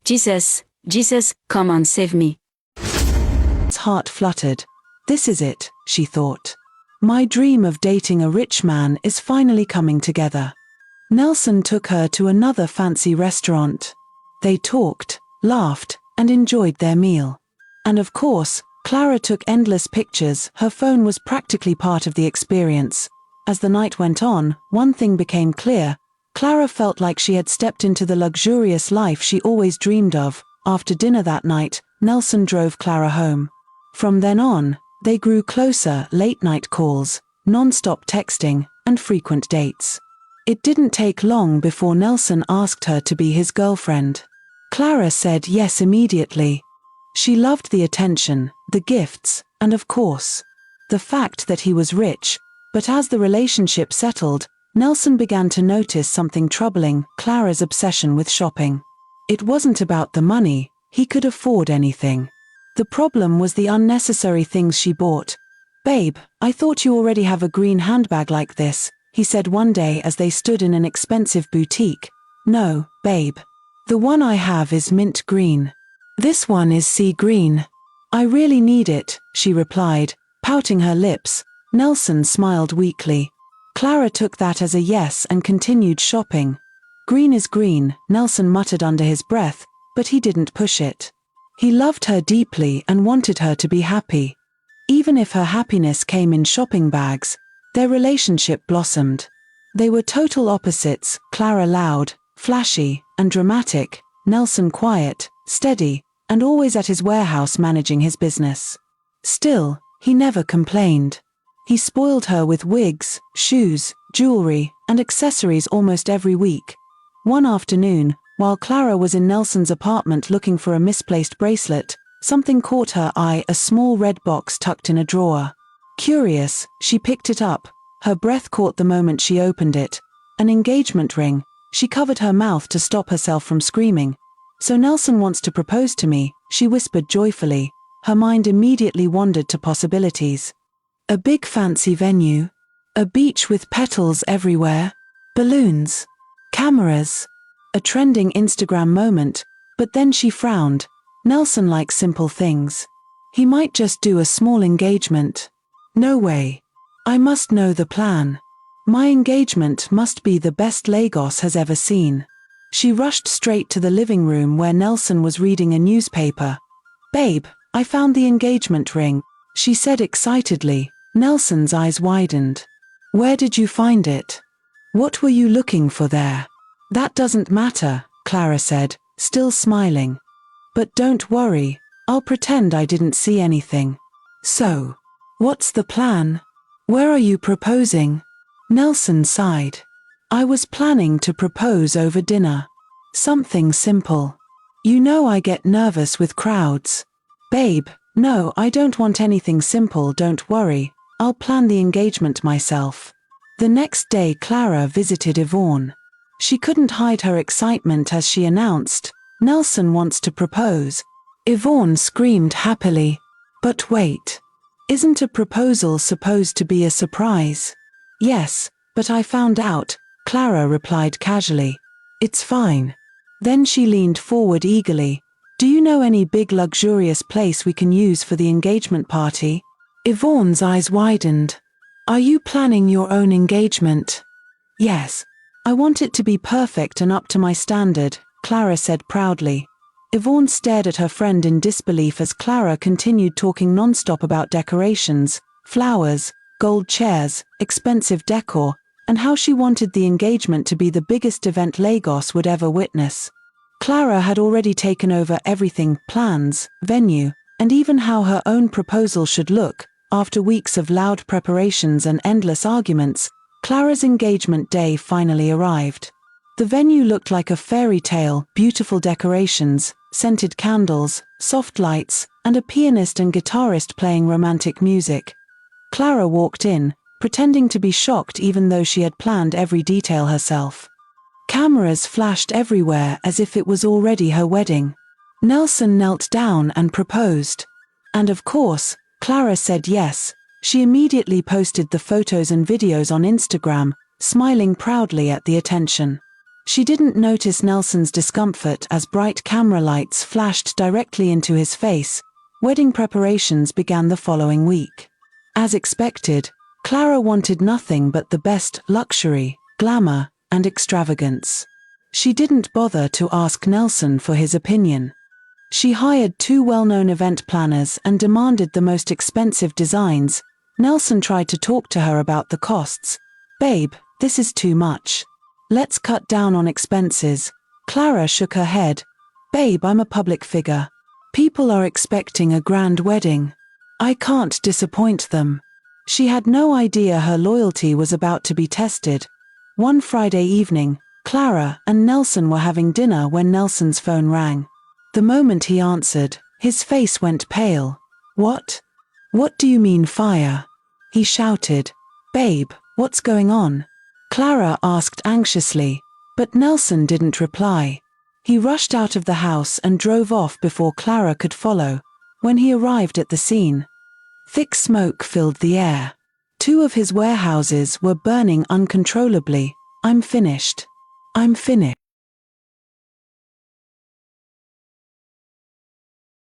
Jesus, Jesus, come and save me. His heart fluttered. This is it, she thought. My dream of dating a rich man is finally coming together. Nelson took her to another fancy restaurant. They talked, laughed, and enjoyed their meal. And of course, Clara took endless pictures. Her phone was practically part of the experience. As the night went on, one thing became clear. Clara felt like she had stepped into the luxurious life she always dreamed of. After dinner that night, Nelson drove Clara home. From then on, they grew closer. Late-night calls, non-stop texting, and frequent dates. It didn't take long before Nelson asked her to be his girlfriend. Clara said yes immediately. She loved the attention, the gifts, and of course, the fact that he was rich. But as the relationship settled, Nelson began to notice something troubling: Clara's obsession with shopping. It wasn't about the money, he could afford anything. The problem was the unnecessary things she bought. "Babe, I thought you already have a green handbag like this," he said one day as they stood in an expensive boutique. "No, babe. The one I have is mint green. This one is sea green." "I really need it," she replied, pouting her lips. Nelson smiled weakly. Clara took that as a yes and continued shopping. "Green is green," Nelson muttered under his breath, but he didn't push it. He loved her deeply and wanted her to be happy. Even if her happiness came in shopping bags, their relationship blossomed. They were total opposites: Clara loud, flashy, and dramatic; Nelson quiet, steady, and always at his warehouse managing his business. Still, he never complained. He spoiled her with wigs, shoes, jewelry, and accessories almost every week. One afternoon, while Clara was in Nelson's apartment looking for a misplaced bracelet, something caught her eye: a small red box tucked in a drawer. Curious, she picked it up. Her breath caught the moment she opened it. An engagement ring. She covered her mouth to stop herself from screaming. "So Nelson wants to propose to me," she whispered joyfully. Her mind immediately wandered to possibilities. A big fancy venue. A beach with petals everywhere. Balloons. Cameras. A trending Instagram moment. But then she frowned. Nelson likes simple things. He might just do a small engagement. No way. I must know the plan. My engagement must be the best Lagos has ever seen. She rushed straight to the living room where Nelson was reading a newspaper. "Babe, I found the engagement ring," she said excitedly. Nelson's eyes widened. "Where did you find it? What were you looking for there?" "That doesn't matter," Clara said, still smiling. "But don't worry, I'll pretend I didn't see anything." "So, what's the plan? Where are you proposing?" Nelson sighed. "I was planning to propose over dinner. Something simple. You know I get nervous with crowds." "Babe, no, I don't want anything simple. Don't worry, I'll plan the engagement myself." The next day Clara visited Yvonne. She couldn't hide her excitement as she announced, "Nelson wants to propose." Yvonne screamed happily. "But wait. Isn't a proposal supposed to be a surprise?" "Yes, but I found out," Clara replied casually. "It's fine." Then she leaned forward eagerly. "Do you know any big luxurious place we can use for the engagement party?" Yvonne's eyes widened. "Are you planning your own engagement?" "Yes. I want it to be perfect and up to my standard," Clara said proudly. Yvonne stared at her friend in disbelief as Clara continued talking non-stop about decorations, flowers, gold chairs, expensive decor, and how she wanted the engagement to be the biggest event Lagos would ever witness. Clara had already taken over everything: plans, venue, and even how her own proposal should look. After weeks of loud preparations and endless arguments, Clara's engagement day finally arrived. The venue looked like a fairy tale: beautiful decorations, scented candles, soft lights, and a pianist and guitarist playing romantic music. Clara walked in, pretending to be shocked even though she had planned every detail herself. Cameras flashed everywhere as if it was already her wedding. Nelson knelt down and proposed. And of course, Clara said yes. She immediately posted the photos and videos on Instagram, smiling proudly at the attention. She didn't notice Nelson's discomfort as bright camera lights flashed directly into his face. Wedding preparations began the following week. As expected, Clara wanted nothing but the best luxury, glamour, and extravagance. She didn't bother to ask Nelson for his opinion. She hired 2 well-known event planners and demanded the most expensive designs. Nelson tried to talk to her about the costs. "Babe, this is too much. Let's cut down on expenses." Clara shook her head. "Babe, I'm a public figure. People are expecting a grand wedding. I can't disappoint them." She had no idea her loyalty was about to be tested. One Friday evening, Clara and Nelson were having dinner when Nelson's phone rang. The moment he answered, his face went pale. "What? What do you mean fire?" he shouted. "Babe, what's going on?" Clara asked anxiously, but Nelson didn't reply. He rushed out of the house and drove off before Clara could follow. When he arrived at the scene, thick smoke filled the air. 2 of his warehouses were burning uncontrollably. "I'm finished. I'm finished."